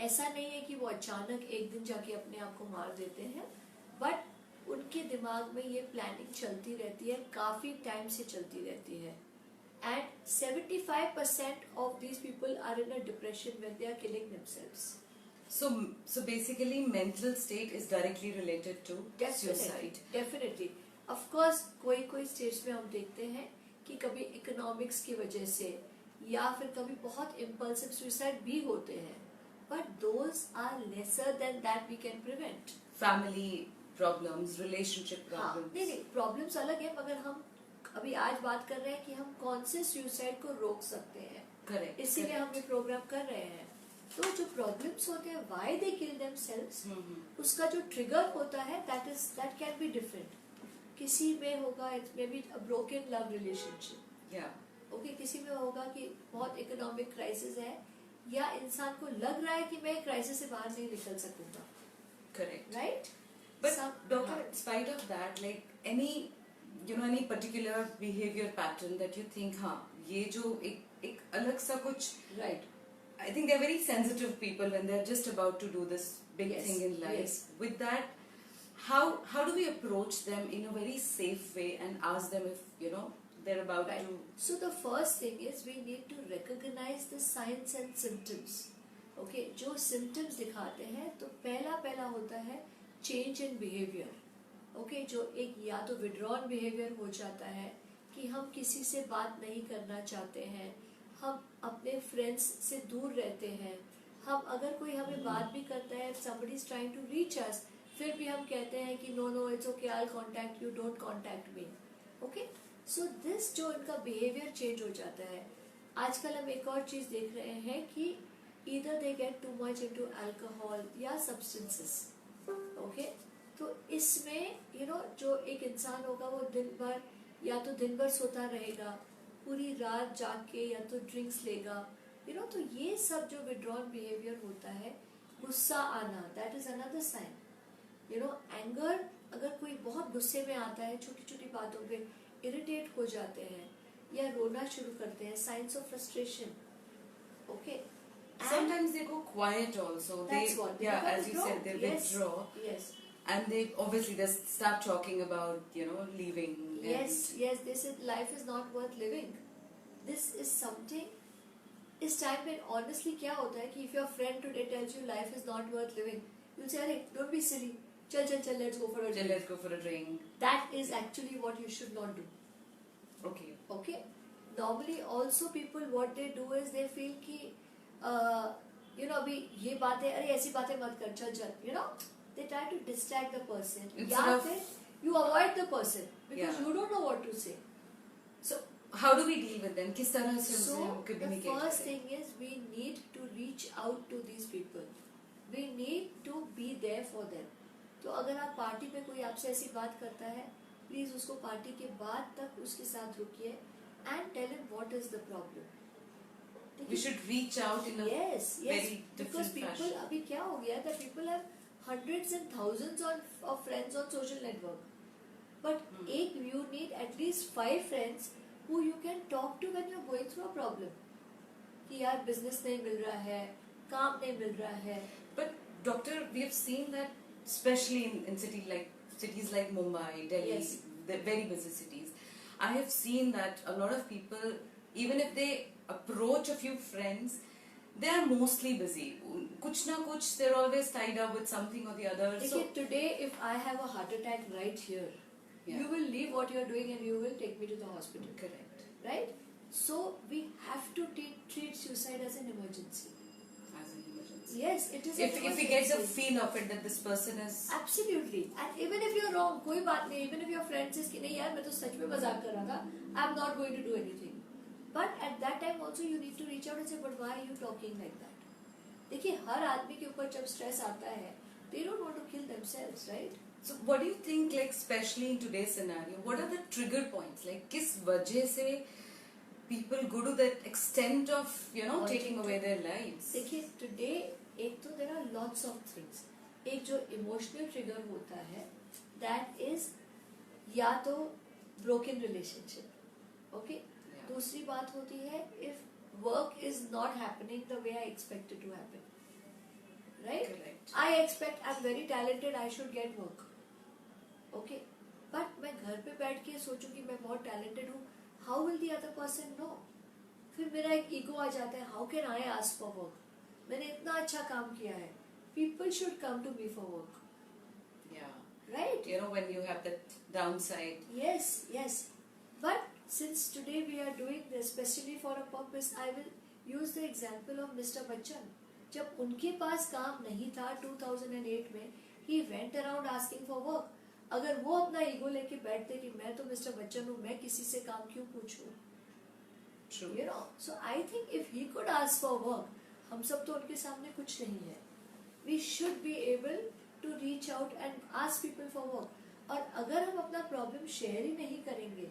ऐसा नहीं है कि वो अचानक एक दिन जाके अपने आप को मार देते हैं, बट उनके दिमाग में ये प्लानिंग चलती रहती है, काफी टाइम से चलती रहती है. And 75% of these people are in a depression when they are killing themselves. So basically mental state is directly related to suicide. Definitely. Of course कोई स्टेट्स में हम देखते हैं कि कभी इकोनॉमिक्स की वजह से या फिर कभी बहुत इम्पल्सिव सुसाइड भी होते हैं, but those are lesser than that we can prevent. Family problems, relationship problems. नहीं, प्रॉब्लम्स अलग है, मगर हम अभी आज बात कर रहे हैं कि हम कौन से सुसाइड को रोक सकते हैं. Correct. इसीलिए हम ये प्रोग्राम कर रहे हैं. तो जो प्रॉब्लम्स होते हैं, why they kill themselves, उसका जो ट्रिगर होता है, that can be different. किसी में होगा it may be a broken love relationship. Yeah. Okay, किसी में होगा कि बहुत इकोनॉमिक क्राइसिस है, या इंसान को लग रहा है कि मैं क्राइसिस से बाहर नहीं निकल सकूंगा. Correct. Right? But doctor, in spite of that, like any particular behavior pattern that you think, हाँ ये जो एक अलग सा कुछ. Right. I think they're very sensitive people when they're just about to do this big thing in life. Yes. With that, how do we approach them in a very safe way and ask them if they're about to? So the first thing is we need to recognize the signs and symptoms. Okay, जो symptoms दिखाते हैं तो पहला होता है change in behavior. Okay, जो एक या तो withdrawn behavior हो जाता है कि हम किसी से बात नहीं करना चाहते हैं, हम अपने फ्रेंड्स से दूर रहते हैं, हम अगर कोई हमें बात भी करता है, somebody is trying to reach us, फिर भी हम कहते हैं कि no it's okay, I'll contact you, don't contact me. Okay, so this जो इनका behavior change हो जाता है. आजकल हम एक और चीज देख रहे हैं कि either they get too much into alcohol या substances. Okay, तो इसमें जो एक इंसान होगा वो दिन भर सोता रहेगा, पूरी रात जाग के या तो ड्रिंक्स लेगा, तो ये सब जो विड्रॉन बिहेवियर होता है, गुस्सा आना, that is another sign. Anger, अगर कोई बहुत गुस्से में आता है, छोटी छोटी बातों पे इरिटेट हो जाते हैं या रोना शुरू करते हैं, science of frustration. Okay, sometimes they go quiet also. That's what. Yeah, as you said, they withdraw. Yes. And they obviously just start talking about leaving. Yes, they said life is not worth living. This is something. इस time में honestly क्या होता है कि if your friend today tells you life is not worth living, you'll say, "Hey, don't be silly. चल, let's go for a drink." Let's go for a drink. That is actually what you should not do. Okay. Normally also people what they do is they feel कि अभी ये बातें, अरे ऐसी बातें मत कर, चल. They try to distract the person. या फिर you avoid the person because you don't know what to say. So how do we deal with them? किस तरह से उनसे communicate? The first thing is we need to reach out to these people. We need to be there for them. तो अगर आप party में कोई आपसे ऐसी बात करता है, प्लीज उसको पार्टी के बाद तक उसके साथ रुकिए and tell him what is the problem. We should reach out in a very different because people fashion. अभी क्या हो गया that people have hundreds and thousands of friends on social network, but you need at least 5 friends who you can talk to when you're going through a problem. कि यार business नहीं मिल रहा है, काम नहीं मिल रहा है. But doctor, we have seen that especially in cities like Mumbai, Delhi, the very busy cities. I have seen that a lot of people, even if they approach a few friends, they are mostly busy. कुछ ना कुछ, they're always tied up with something or the other. So today, if I have a heart attack right here, you will leave what you're doing and you will take me to the hospital. Correct. Right? So we have to treat suicide as an emergency. As an emergency. Yes, it is. If we get the feel of it that this person is. Absolutely. And even if you're wrong, कोई बात नहीं. Even if your friend says कि नहीं यार मैं तो सच में मजाक कर रहा था, I'm not going to do anything. But at that time also you need to reach out and say, but why are you talking like that? देखिए हर आदमी के ऊपर जब stress आता है, they don't want to kill themselves, right? So what do you think, like especially in today's scenario, what are the trigger points? Like किस वजह से people go to that extent of taking away their lives? देखिए today एक तो there are lots of things. एक जो emotional trigger होता है, that is या तो broken relationship, okay? दूसरी बात होती है if work is not happening the way I expect it to happen. right? Correct. I expect I'm very talented, I should get work. Okay, but मैं घर पे बैठ के सोचूं कि मैं बहुत talented हूँ, how will the other person know? फिर मेरा एक ईगो आ जाता है, how can I ask for work? मैंने इतना अच्छा काम किया है, people should come to me for work. Yeah. Right? You know, when you have that downside. Yes, yes. But since today we are doing this especially for a purpose, I will use the example of Mr. Bachchan. जब उनके पास काम नहीं था 2008 में, he went around asking for work. अगर वो अपना ego लेके बैठते कि मैं तो मिस्टर बच्चन हूँ, मैं किसी से काम क्यों पूछूं? True. You know, so I think if he could ask for work, हम सब तो उनके सामने कुछ नहीं है. We should be able to reach out and ask people for work. और अगर हम अपना प्रॉब्लम शेयर ही नहीं करेंगे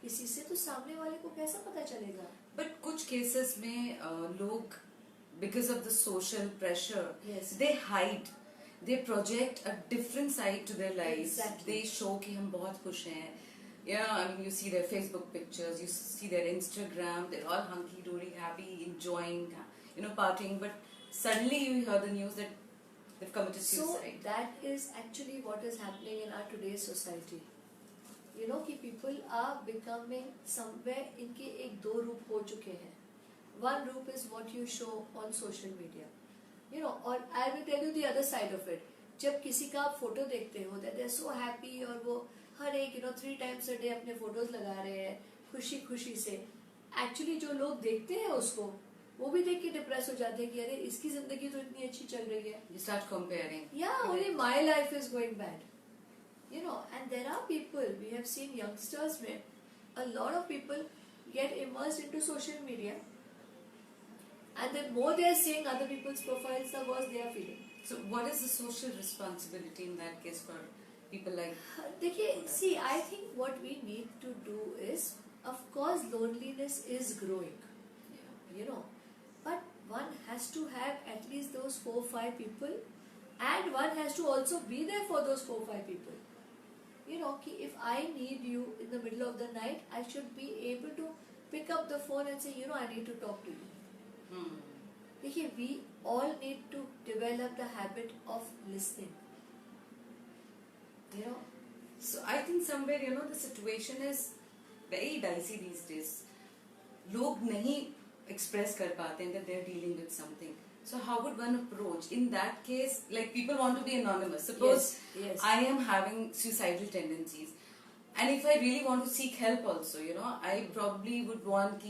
किसी से, तो सामने वाले को कैसा पता चलेगा? But कुछ cases में लोग, because of the social pressure, Yes. they hide. They project a different side to their lives. Exactly. They show कि हम बहुत खुश हैं. Yeah, I mean, you see their Facebook pictures, you see their Instagram, they're all hunky-dory, happy, enjoying, you know, partying. But suddenly you hear the news that they've committed suicide. So that is actually what is happening in our today's society. You know कि people are becoming somewhere, इनके एक दो रूप हो चुके हैं. One रूप is what you show on social media. You know, और I will tell you the other side of it. जब किसी का आप फोटो देखते हो that they're so happy और वो हर एक 3 times a day अपने फोटोज लगा रहे हैं खुशी खुशी से, एक्चुअली जो लोग देखते हैं उसको, वो भी देख के डिप्रेस हो जाते हैं कि अरे इसकी जिंदगी तो इतनी अच्छी चल रही है. You start comparing. Yeah, only my life is going bad. You know, and there are people, we have seen youngsters में, a lot of people get immersed into social media, and the more they are seeing other people's profiles, the worse they are feeling. So what is the social responsibility in that case for people like? देखिए, see, I think what we need to do is, of course, loneliness is growing. You know, but one has to have at least those 4-5 people, and one has to also be there for those 4-5 people. You know, कि if I need you in the middle of the night, I should be able to pick up the phone and say, I need to talk to you. देखिए, we all need to develop the habit of listening. You know, So I think somewhere, the situation is very dicey these days. लोग नहीं express कर पाते हैं that they're dealing with something. So how would one approach? In that case, like people want to be anonymous. Suppose yes. I am having suicidal tendencies. And if I really want to seek help also, I probably would want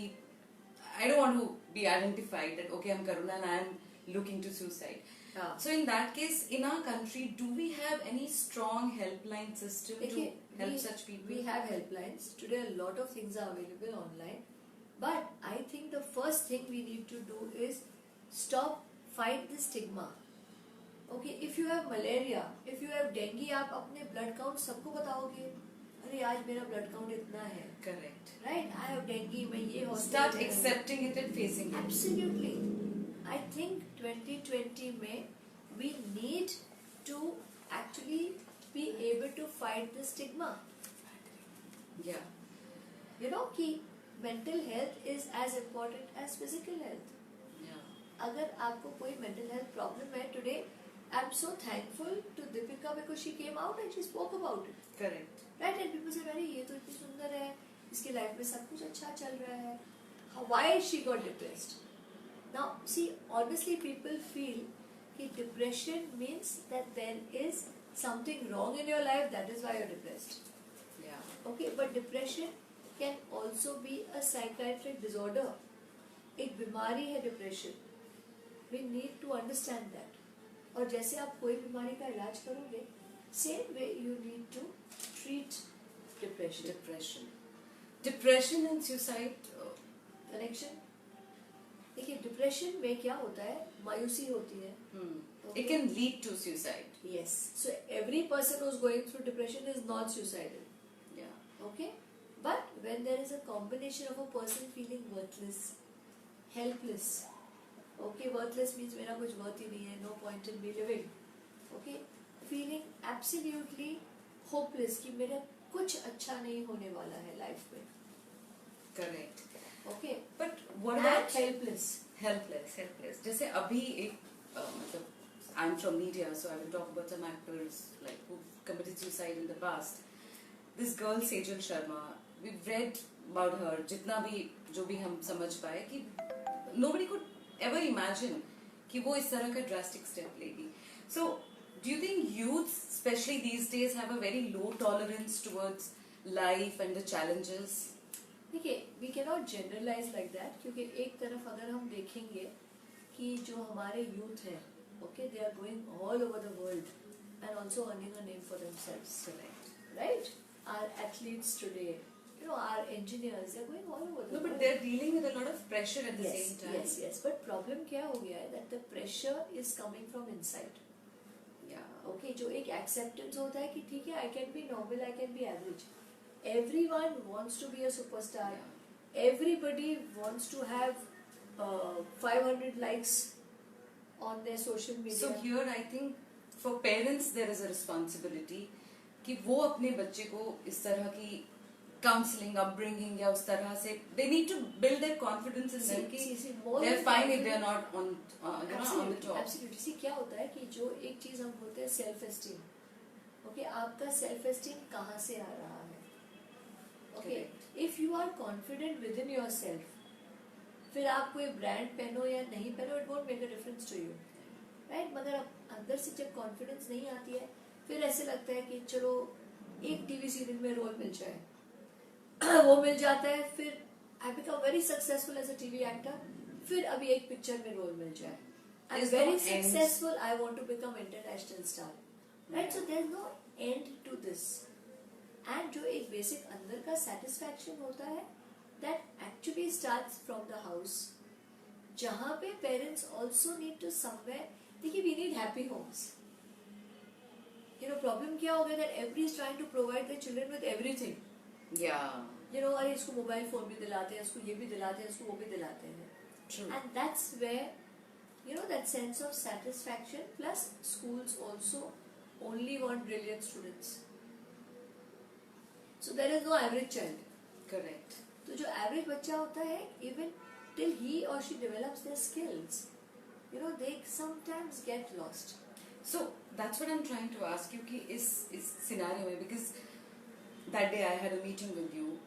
I don't want to be identified that, okay, I'm Karuna and I'm looking to suicide. Yeah. So in that case, in our country, do we have any strong helpline system to help such people? We have helplines. Today a lot of things are available online. But I think the first thing we need to do is fight the stigma. Okay, if you have malaria, if you have dengue, आप अपने blood count सबको बताओगे, अरे आज मेरा blood count इतना है. Correct. Right? I have dengue, मैं ये hospital Start में हूँ. accepting it and facing it. Absolutely. I think 2020 में we need to actually be able to fight the stigma. Yeah. You know कि mental health is as important as physical health. Yeah. अगर आपको कोई mental health problem है, today I'm so thankful to Deepika because she came out and she spoke about it. Correct. Right? And people said, अरे ये तो इतनी सुंदर है, इसकी लाइफ में सब कुछ अच्छा चल रहा है. Why she got depressed? Now, see, honestly, people feel that depression means that there is something wrong in your life, that is why you're depressed. Yeah. Okay, but depression can also be a psychiatric disorder. एक बीमारी है depression. We need to understand that. और जैसे आप कोई बीमारी का इलाज करोगे, same way you need to treat depression. Depression and suicide. Connection. देखिए, depression में क्या होता है? मायूसी होती है. It can lead to suicide. Yes. So every person who's going through depression is not suicidal. Yeah. Okay? But when there is a combination of a person feeling worthless, helpless, okay, worthless means मेरा कुछ worth ही नहीं है, no point in me living, okay, feeling absolutely hopeless कि मेरा कुछ अच्छा नहीं होने वाला है life में, Correct. okay, But what about helpless. Helpless. जैसे अभी एक मतलब I'm from media, so I will talk about some actors like who committed suicide in the past. This girl Sejal Sharma, we've read about her. जितना भी जो भी हम समझ पाए कि nobody could ever imagine कि वो इस तरह का drastic step लेगी. So do you think youth, especially these days, have a very low tolerance towards life and the challenges? देखिए, we cannot generalize like that, क्योंकि एक तरफ अगर हम देखेंगे कि जो हमारे youth है, okay, they are going all over the world and also earning a name for themselves. Correct. Right? Our athletes today, you know, our engineers, they are going all over the No, world. but they're dealing with a lot of pressure at the yes, same time. yes. But problem क्या हो गया है that the pressure is coming from inside. Yeah. Okay, जो एक acceptance होता है कि ठीक है, I can be normal, I can be average. Everyone wants to be a superstar. Yeah. Everybody wants to have 500 likes on their social media. So here I think for parents there is a responsibility कि वो अपने बच्चे को इस तरह की counseling, upbringing या उस तरह से they need to build their confidence in them कि they're fine if they're not on on the top. Absolutely. See, क्या होता है कि जो एक चीज हम बोलते हैं self esteem. Okay, आपका self esteem कहाँ से आ रहा है? Okay, if you are confident within yourself, फिर आप कोई ब्रांड पहनो या नहीं पहनो, it won't make a difference to you, right? मगर अब अंदर से जब कॉन्फिडेंस नहीं आती है, फिर ऐसे लगता है कि चलो एक टीवी सीरियल में रोल मिल जाए, वो मिल जाता है, फिर I become very successful as a TV actor, फिर अभी एक पिक्चर में रोल मिल जाए, I'm very successful, I want to become international star, right? So there's no end to this. And जो एक बेसिक अंदर का सेटिस्फैक्शन होता है, that actually starts from the house, जहाँ पे parents also need to somewhere, देखिए we need happy homes. You know, problem क्या हो गया that everybody is trying to provide their children with everything. Yeah. You know, अरे इसको mobile phone भी दिलाते हैं, इसको ये भी दिलाते हैं, इसको वो भी दिलाते हैं. True. And that's where, you know, that sense of satisfaction, plus schools also only want brilliant students. So there is no average child. Correct. तो जो average बच्चा होता है, even till he or she develops their skills, you know, they sometimes get lost. So that's what I'm trying to ask you कि इस scenario में, because that day I had a meeting with you,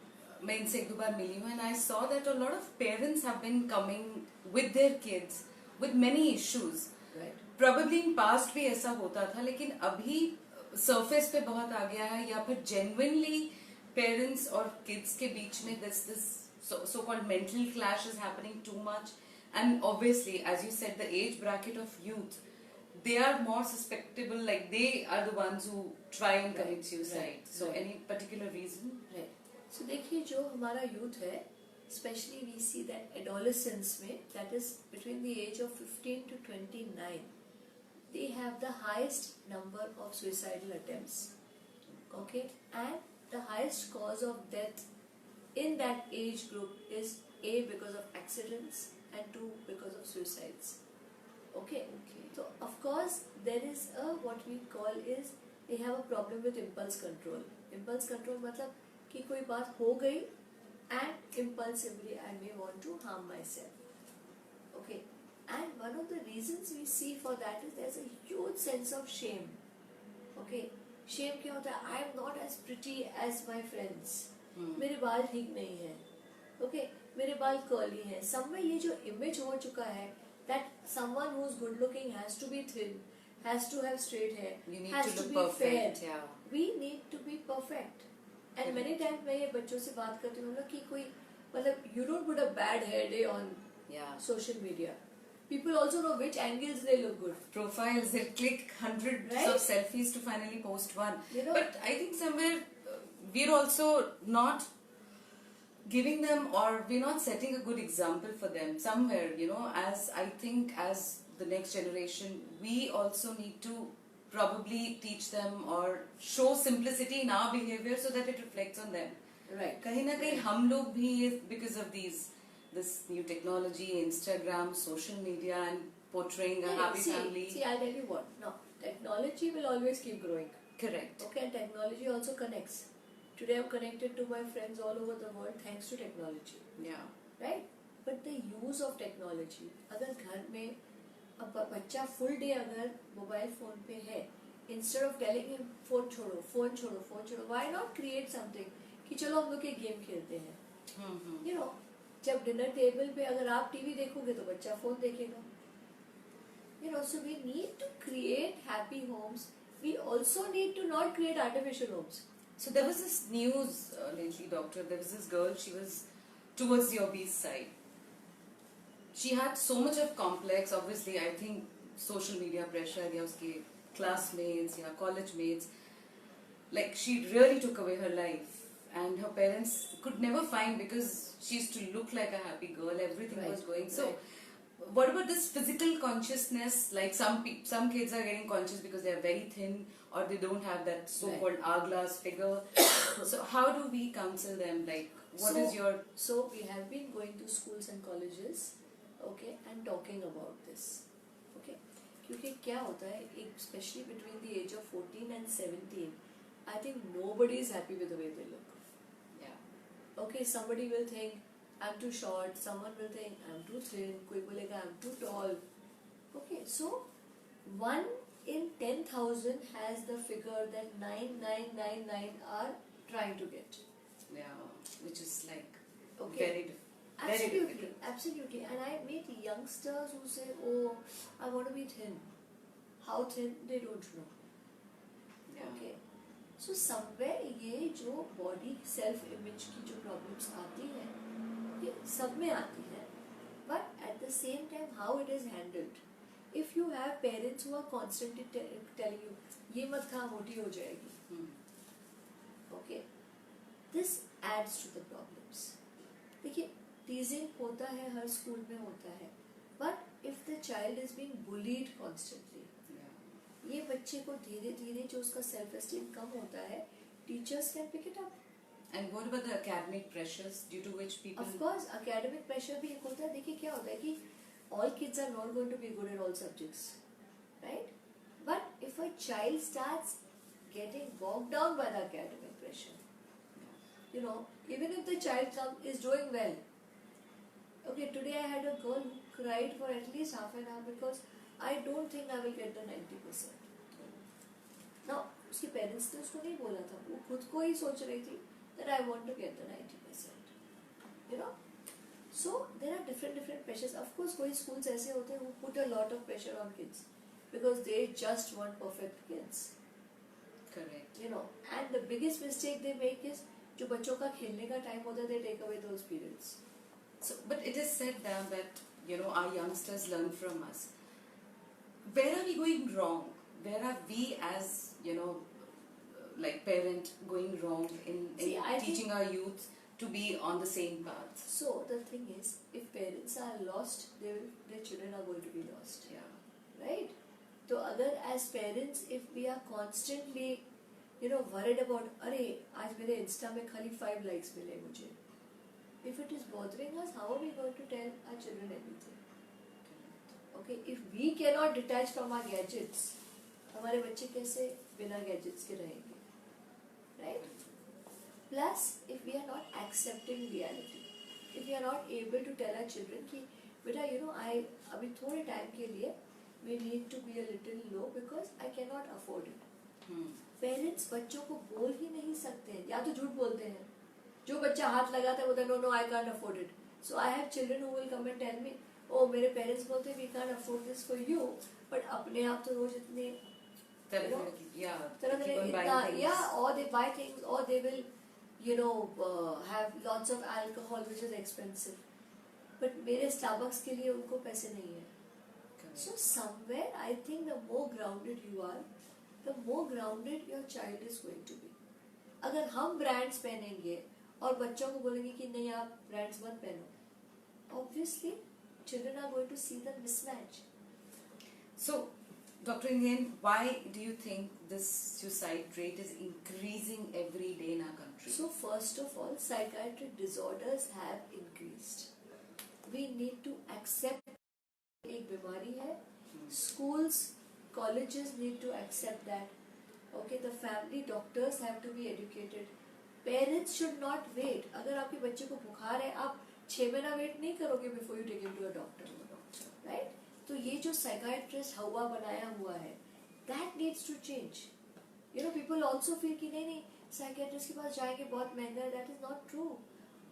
मैं इनसे एक दो बार मिली हूँ, and I saw that a lot of parents have been coming with their kids with many issues. Right. Probably in past भी ऐसा होता था, लेकिन अभी surface पे बहुत आ गया है, या फिर genuinely parents और kids के बीच में this so-called mental clash is happening too much, and obviously, as you said, the age bracket of youth, they are more susceptible, like they are the ones who try and commit suicide. So any particular reason? Right. So देखिए, जो हमारा youth है, especially we see that adolescence में, that is between the age of 15 to 29, they have the highest number of suicidal attempts. Okay, and the highest cause of death in that age group is A, because of accidents, and 2, because of suicides. Okay. So of course there is a what we call is they have a problem with impulse control. Impulse control मतलब कि कोई बात हो गई and impulsively I may want to harm myself. Okay. And one of the reasons we see for that is there's a huge sense of shame. Okay. Shame क्या होता है? I am not as pretty as my friends. मेरे बाल ठीक नहीं है. Okay. मेरे बाल curly हैं. Somewhere ये जो image हो चुका है that someone who's good looking has to be thin, has to have straight hair, has to be perfect, fair. yeah. We need to be perfect. And many times मैं ये बच्चों से बात करती हूँ कि कोई मतलब you don't put a bad hair day on social media. People also know which angles they look good. Profiles, they click hundreds of selfies to finally post one. You know, but I think somewhere we're also not giving them, or we're not setting a good example for them somewhere, you know, as I think as the next generation, we also need to probably teach them or show simplicity in our behavior so that it reflects on them. Right. कहीं ना कहीं हम लोग भी, because of this new technology, Instagram, social media, and portraying a happy family. See, I'll tell you what. Now, technology will always keep growing. Correct. Okay, and technology also connects. Today I'm connected to my friends all over the world thanks to technology. Yeah. Right? But the use of technology, अगर घर में अब बच्चा full day अगर mobile phone पे है, instead of telling him phone छोड़ो phone छोड़ो फोन छोड़ो, व्हाई नॉट क्रिएट समथिंग कि चलो हम लोग एक गेम खेलते हैं। यू नो, जब डिनर टेबल पे अगर आप टीवी देखोगे तो बच्चा फोन देखेगा। You know, so we need to create happy homes. We also need to not create artificial homes. So there was this news lately, doctor. There was this girl. She was towards the obese side. She had so much of complex. Obviously, I think social media pressure. या उसके classmates या college mates. Like she really took away her life, and her parents could never find, because she used to look like a happy girl. Everything was going so. What about this physical consciousness? Like some kids are getting conscious because they are very thin, or they don't have that so-called hourglass figure. So how do we counsel them? Like, what is your... So we have been going to schools and colleges, okay, and talking about this, okay. क्योंकि क्या होता है, especially between the age of 14 and 17, I think nobody is happy with the way they look. Yeah. Okay, somebody will think I'm too short, someone will think I'm too thin, कोई बोलेगा I'm too tall. Okay, so 1 in 10,000 has the figure that 9999 are trying to get. Yeah, which is like okay. very absolutely, difficult. Absolutely. And I meet youngsters who say, oh, I want to be thin. How thin? They don't know. Yeah. Okay. So somewhere ये जो body self image की जो problems आती है, ये सब में आती है, but at the same time how it is handled. If you have parents who are constantly telling you ये मत खा मोटी हो जाएगी, okay, this adds to the problems. देखिए teasing होता है, हर स्कूल में होता है, but if the child is being bullied constantly, ये बच्चे को धीरे धीरे जो उसका सेल्फ एस्टीम कम होता है, teachers can pick it up. And what about the academic pressures due to which people... Of course, academic pressure भी एक होता है. देखिए क्या होता है कि all kids are not going to be good at all subjects, right? But if a child starts getting bogged down by the academic pressure, you know, even if the child is doing well. Okay, today I had a girl who cried for at least half an hour because I don't think I will get the 90%. Now, उसके parents ने उसको नहीं बोला था, वो खुद को ही सोच रही थी that I want to get the 90%. You know, so there are different pressures. Of course, कोई schools ऐसे होते हैं who put a lot of pressure on kids because they just want perfect kids. Correct. You know, and the biggest mistake they make is जो बच्चों का खेलने का time होता है, they take away those periods. So, but it is said now that, you know, our youngsters learn from us. Where are we going wrong? Where are we as, you know, like parent going wrong in teaching our youth to be on the same path? So the thing is, if parents are lost, their children are going to be lost. Yeah. Right? So अगर as parents, if we are constantly, you know, worried about, अरे आज मेरे Insta में खाली 5 likes मिले मुझे. If it is bothering us, how are we going to tell our children anything? Okay, if we cannot detach from our gadgets, हमारे बच्चे कैसे बिना gadgets के रहेंगे? Right? Plus, if we are not accepting reality, if we are not able to tell our children कि बेटा, you know, I अभी थोड़े time के लिए we need to be a little low because I cannot afford it. Parents बच्चों को बोल ही नहीं सकते हैं, या तो झूठ बोलते हैं. जो बच्चा हाथ लगाता है बोलता है no I can't afford it. So I have children who will come and tell me, oh मेरे parents बोलते हैं we can't afford this for you, but अपने आप तो रोज इतने or they buy things, or they will, you know, have lots of alcohol which is expensive. But मेरे Starbucks के लिए उनको पैसे नहीं है. So somewhere I think the more grounded you are, the more grounded your child is going to be. अगर हम brands पहनेंगे और बच्चों को बोलेंगे कि नहीं आप brands मत पहनो, obviously children are going to see the mismatch. So, Dr. Indian, why do you think this suicide rate is increasing every day in our country? So first of all, psychiatric disorders have increased. We need to accept एक बीमारी है. Schools, colleges need to accept that. Okay, the family doctors have to be educated. Parents should not wait. अगर आपके बच्चे को बुखार है, आप 6 महीना वेट नहीं करोगे before you take him to a doctor, right? तो ये जो साइकाइट्रिस्ट हवा बनाया हुआ है, that needs to change. You know, people also feel कि नहीं साइकाइट्रिस्ट के पास जाएंगे बहुत महंगा है. That is not true.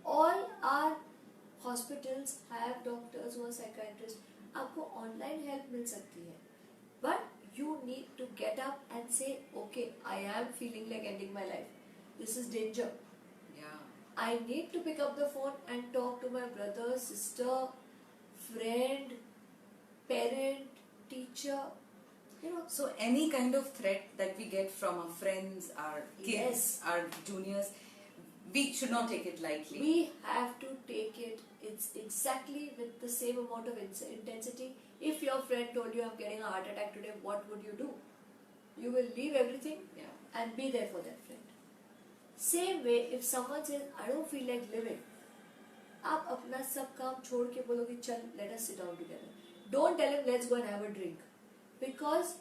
All our hospitals have doctors who are psychiatrists. आपको ऑनलाइन हेल्प मिल सकती है, but you need to get up and say, okay, I am feeling like ending my life. This is danger. Yeah. I need to pick up the phone and talk to my brother, sister, friend, parent, teacher. You know. So any kind of threat that we get from our friends, our kids, Yes. our juniors, we should not take it lightly. We have to take it. It's exactly with the same amount of intensity. If your friend told you I'm getting a heart attack today, what would you do? You will leave everything Yeah. and be there for that friend. Same way, if someone says I don't feel like living, आप अपना सब काम छोड़ के बोलोगे चल let us sit down together. Don't tell him let's go and have a drink, because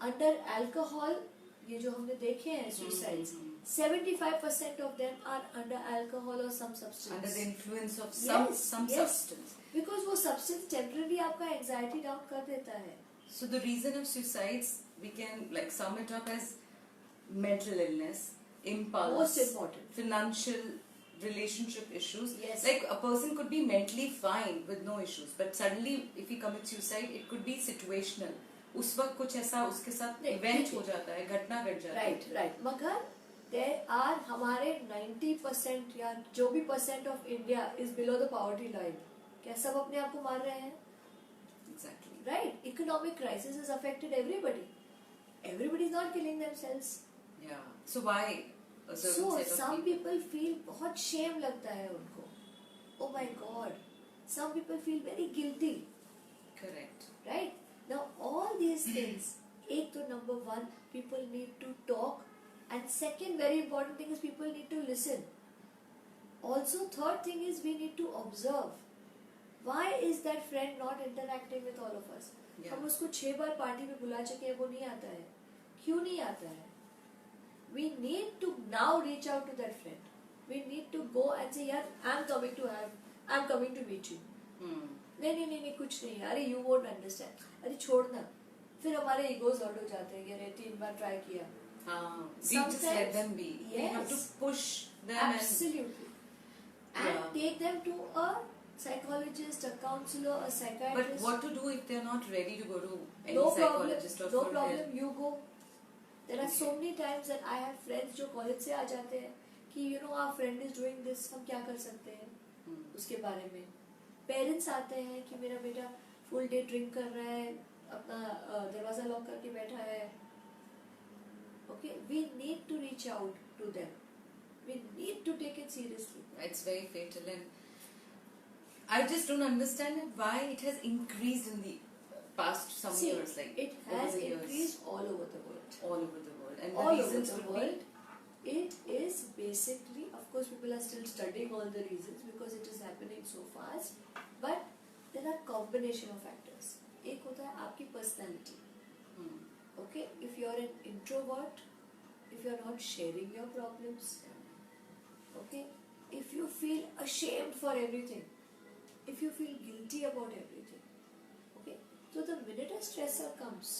under alcohol, ये जो हमने देखे हैं suicides, 75% of them are under alcohol or some substance. Under the influence of some Yes. substance. Because वो substance temporarily आपका anxiety down कर देता है. So the reason of suicides, we can like sum it up as mental illness, impulse, Most important. financial, relationship issues. Yes. Like a person could be mentally fine with no issues, but suddenly if he commits suicide, it could be situational. उस वक्त कुछ ऐसा उसके साथ नहीं, event ठीक हो है. जाता है, घटना घट जाती है. Right. मगर there are हमारे 90% या जो भी % of India is below the poverty line. क्या सब अपने आप को मार रहे हैं? Exactly. Right. Economic crisis has affected everybody. Everybody is not killing themselves. Yeah. So why a certain So set of some people feel बहुत shame लगता है उनको. Oh my God. Some people feel very guilty. Correct. Right? Now all these things, एक तो number one, people need to talk, and second very important thing is people need to listen. Also third thing is we need to observe. Why is that friend not interacting with all of us? Yeah. हम उसको 6 बार party में बुला चुके हैं, वो नहीं आता है. क्यों नहीं आता है? We need to now reach out to that friend. We need to go and say, यार, I'm coming to meet you. नहीं कुछ नहीं, अरे you won't understand. अरे छोड़ना. फिर हमारे ईगोज हर्ट हो जाते हैं, अरे 3 बार ट्राई किया. We just let them be. We have to Yes. push them. Absolutely. And take them to a psychologist, a counselor, a But psychiatrist. what to do if they're not ready to go to any No problem. psychologist or No for problem. help? You go. There are so many times that I have friends जो college से आ जाते हैं कि you know our friend is doing this, हम क्या कर सकते हैं उसके बारे में. पेरेंट्स आते हैं कि मेरा बेटा फुल डे ड्रिंक कर रहा है, अपना दरवाजा लॉक करके बैठा है. Okay, we need to reach out to them. We need to take it seriously. It's very fatal, and I just don't understand it, why it has increased in the past some See, years. Like it over has the years, increased all over the world. all over the world, and All the over reasons the could world. It is basically, of course, people are still studying all the reasons because it is happening so fast. But there are combination of factors. एक होता है आपकी personality. Okay, if you are an introvert, if you are not sharing your problems, okay, if you feel ashamed for everything, if you feel guilty about everything, okay, so the minute a stressor comes,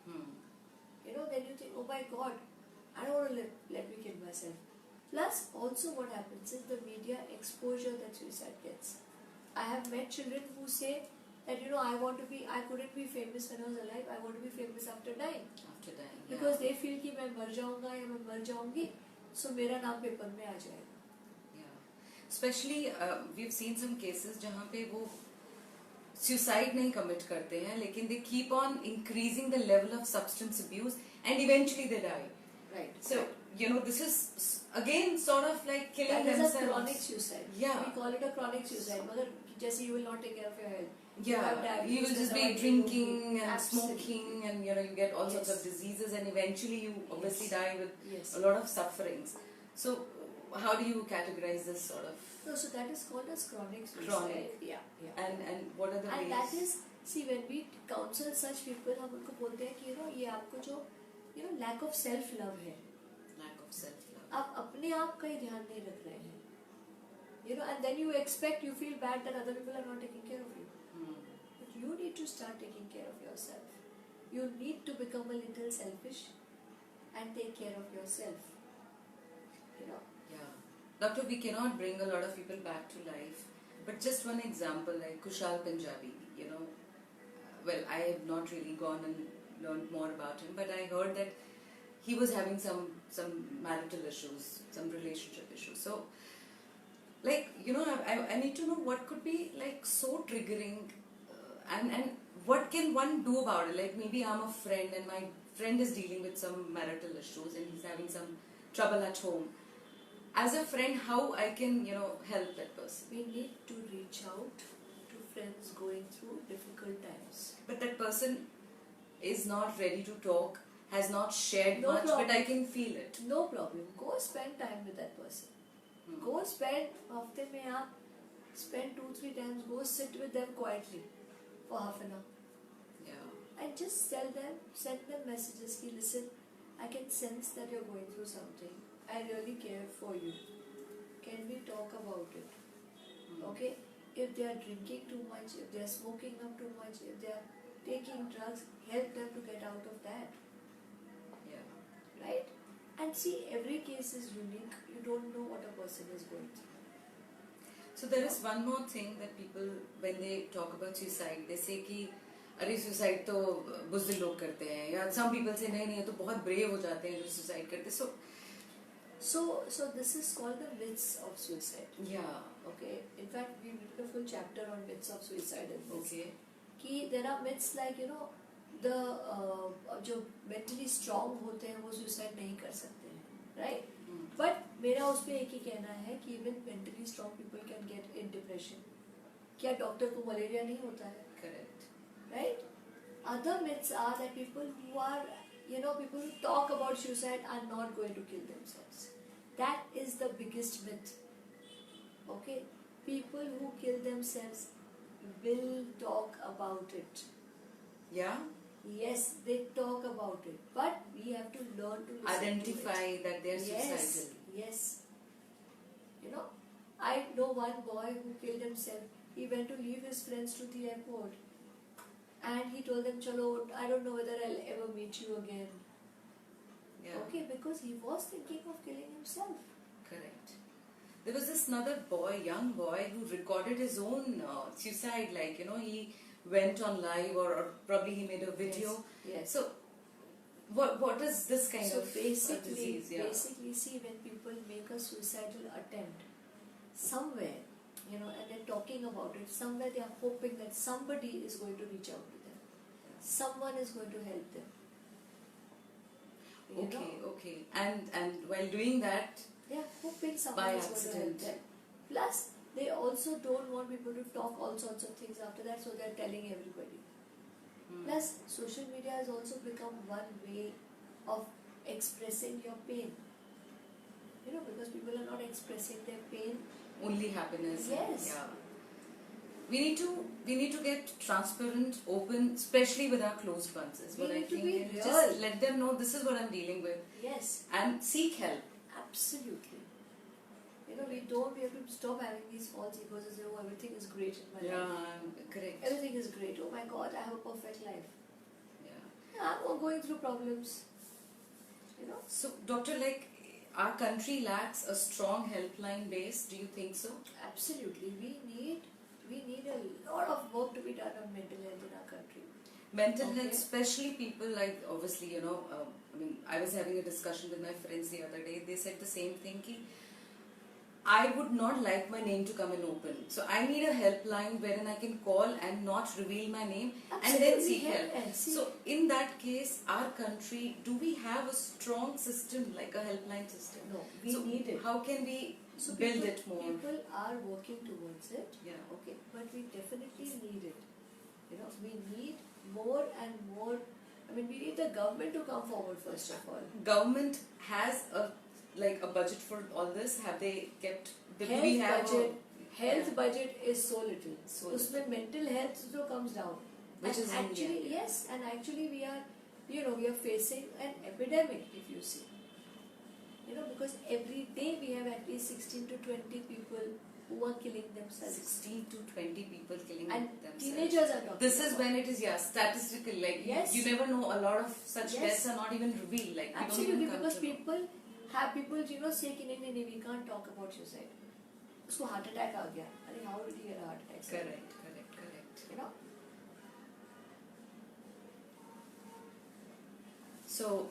you know, then you think, oh my God, I don't want to let me kill myself. Plus, also what happens is the media exposure that suicide gets. I have met children who say that, you know, I couldn't be famous when I was alive, I want to be famous after dying. after dying. Because they feel कि मैं मर जाऊंगा या मैं मर जाऊंगी, so मेरा नाम पेपर में आ जाएगा. Yeah. Especially we've seen some cases जहाँ पे वो suicide नहीं commit करते हैं, लेकिन they keep on increasing the level of substance abuse and eventually they die. Right. So you know, this is again sort of like killing That is themselves. a chronic suicide. Yeah. We call it a chronic suicide. मगर जैसे you will not take care of your health. Yeah, have diabetes, you will just be then drinking and Absolutely. smoking, and you know you get all sorts of Yes. diseases, and eventually you obviously Yes. die with Yes. a lot of sufferings. So, how do you categorize this sort of? No, so that is called as chronic suicide. Chronic. Yeah. And what are the And ways? that is, see, when we counsel such people, हम उनको बोलते हैं कि you know ये आपको जो you know lack of self love है, Lack of self-love. आप अपने आप का ही ध्यान नहीं रख रहे हैं. You know, and then you expect, you feel bad that other people are not taking care of you. But you need to start taking care of yourself. You need to become a little selfish and take care of yourself. You know. Yeah. Doctor, we cannot bring a lot of people back to life. But just one example, like Kushal Punjabi, you know. Well, I have not really gone and learned more about him, but I heard that he was having some marital issues, some relationship issues. So, like, you know, I need to know what could be like so triggering, and what can one do about it. Like, maybe I'm a friend and my friend is dealing with some marital issues and he's having some trouble at home. As a friend, how I can, you know, help that person? We need to reach out to friends going through difficult times. But that person is not ready to talk, has not shared No much, problem. but I can feel it. No problem. Go spend time with that person. Go spend, hafte mein aap spend 2-3 times, go sit with them quietly for half an hour. Yeah. And just tell them, send them messages, ki listen, I can sense that you're going through something. I really care for you. Can we talk about it? Okay? If they are drinking too much, if they are smoking up too much, if they are taking drugs, help them to get out of that. Yeah. Right? And see, every case is unique. You don't know what a person is going through. So there is one more thing that people, when they talk about suicide, they say कि अरे suicide तो बुज़दिल लोग करते हैं, या some people say नहीं नहीं ये तो बहुत brave हो जाते हैं जो suicide करते हैं. So this is called the myths of suicide. Yeah. Okay. In fact, we written a full chapter on myths of suicide in this. Okay. कि there are myths like, you know, the जो mentally strong होते हैं वो suicide नहीं कर सकते हैं, right? But मेरा उस पे एक ही कहना है कि even mentally strong people can get in depression. क्या डॉक्टर को मलेरिया नहीं होता है? Correct. Right? Other myths are that people who are, you know, people who talk about suicide are not going to kill themselves. That is the biggest myth. Okay? People who kill themselves will talk about it. Yeah. Yes, they talk about it, but we have to learn to listen Identify to it. that they are Yes, suicidal. yes. You know, I know one boy who killed himself. He went to leave his friends to the airport, and he told them, "Chalo, I don't know whether I'll ever meet you again." Yeah. Okay, because he was thinking of killing himself. Correct. There was this another boy, young boy, who recorded his own suicide. Like, you know, he went on live, or probably he made a video. Yes. So, what is this kind So of basically, disease? Yeah. basically, see, when people make a suicidal attempt somewhere, you know, and they're talking about it, somewhere they are hoping that somebody is going to reach out to them. Someone is going to help them. You Okay, know? okay. And while doing that, They are hoping someone by is going to help accident. them. Plus, they also don't want people to talk all sorts of things after that, so they're telling everybody. Plus, social media has also become one way of expressing your pain. You know, because people are not expressing their pain. only happiness. Yes. Yeah. We need to get transparent, open, especially with our closed ones. Is We what I need to think. be And real. just let them know this is what I'm dealing with, Yes, and seek help. absolutely. You know, we have to stop having these false egos and say, oh, everything is great in my life. Yeah, correct. Everything is great. Oh my God, I have a perfect life. Yeah. I'm going through problems. You know. So, doctor, like, our country lacks a strong helpline base. Do you think so? Absolutely, we need a lot of work to be done on mental health in our country. Mental Okay. health, especially people like, obviously, you know, I mean, I was having a discussion with my friends the other day. They said the same thing. Ki, I would not like my name to come in open. So I need a helpline wherein I can call and not reveal my name and then Absolutely, seek help. yes. So in that case, our country, do we have a strong system like a helpline system? No, we So need it. how can we So build people, it more? People are working towards it. Yeah. Okay, but we definitely need it. You know, we need more and more. I mean, we need the government to come forward first of all. Government has a budget for all this. Have they kept? Do Health we have budget. Health Yeah. budget is so little. So Usme mental health also comes down. Which And is India, actually yeah. yes, and actually we are facing an epidemic if you see. You know, because every day we have at least 16 to 20 people who are killing themselves. 16 to 20 people killing And themselves. teenagers are talking This is about. when it is, yeah, statistical. Like, Yes. you never know, a lot of such Yes. deaths are not even revealed. Like, we don't Absolutely, even come because to know. people say कि नहीं, we can't talk about suicide. उसको heart attack आ गया. अरे how did he get a heart attack? Correct. You know. So,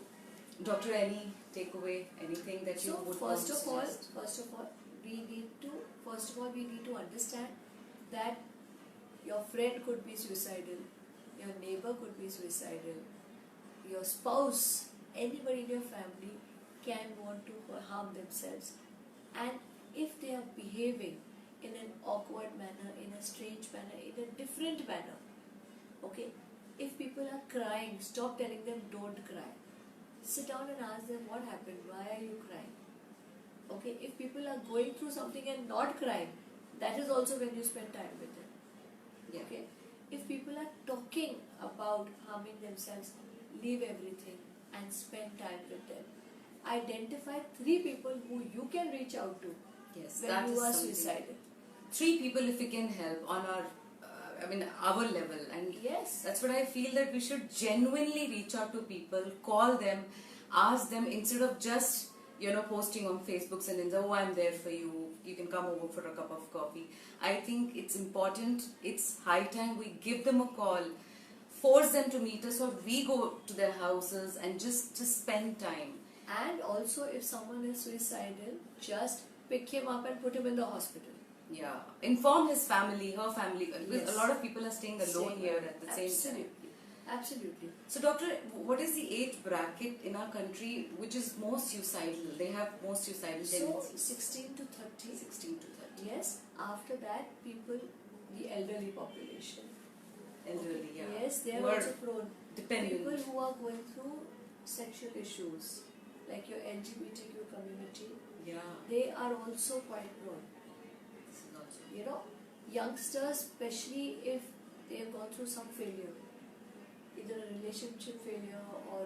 doctor, any takeaway, anything that you So would first want of to all, suggest? we need to understand that your friend could be suicidal, your neighbor could be suicidal, your spouse, anybody in your family can want to harm themselves, and if they are behaving in an awkward manner, in a strange manner, in a different manner, okay, if people are crying, stop telling them don't cry. Sit down and ask them what happened, why are you crying? Okay, if people are going through something and not crying, that is also when you spend time with them. Yeah. Okay, if people are talking about harming themselves, leave everything and spend time with them. Identify 3 people who you can reach out to Yes, when that you is are something. suicidal. 3 people if we can help on our, our level. And Yes. that's what I feel, that we should genuinely reach out to people, call them, ask them, instead of just, posting on Facebook and then, oh, I'm there for you, you can come over for a cup of coffee. I think it's important, it's high time we give them a call, force them to meet us, or we go to their houses and just spend time. And also, if someone is suicidal, just pick him up and put him in the hospital. Yeah, inform his family, her family. Because Yes. a lot of people are staying alone here at the same time. Absolutely. So, doctor, what is the age bracket in our country which is more suicidal? They have more suicidal So, tendencies. 16 to 30. 16 to 30. Yes. After that, people, the elderly population. Elderly, yeah. Yes, they Who are are also prone. dependent. People who are going through sexual issues, like your LGBTQ community, Yeah. they are also quite prone. This is also. You know, youngsters, especially if they have gone through some failure, either a relationship failure or,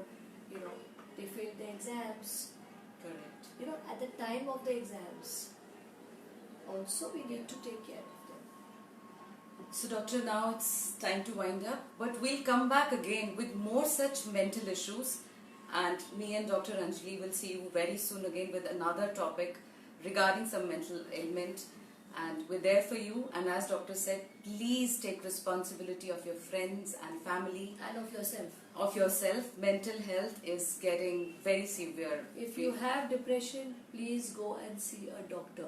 they failed the exams. Correct. At the time of the exams, also we need to take care of them. So, doctor, now it's time to wind up, but we'll come back again with more such mental issues, and me and Dr. Anjali will see you very soon again with another topic regarding some mental ailment, and we're there for you. And as doctor said, please take responsibility of your friends and family, And of yourself. of yourself. Mental health is getting very severe. If you have depression, please go and see a doctor.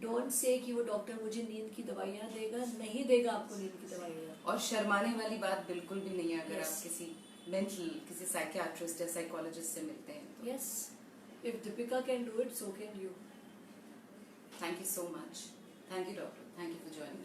Don't say कि वो doctor मुझे नींद की दवाइयाँ देगा, नहीं देगा आपको नींद की दवाइयाँ. और शर्माने वाली बात बिल्कुल भी नहीं है अगर Yes. आप किसी साइकियाट्रिस्ट या साइकोलॉजिस्ट से मिलते हैं तो. Yes. If Deepika can do it, so can you. Thank you so much. Thank you, doctor. Thank you for joining.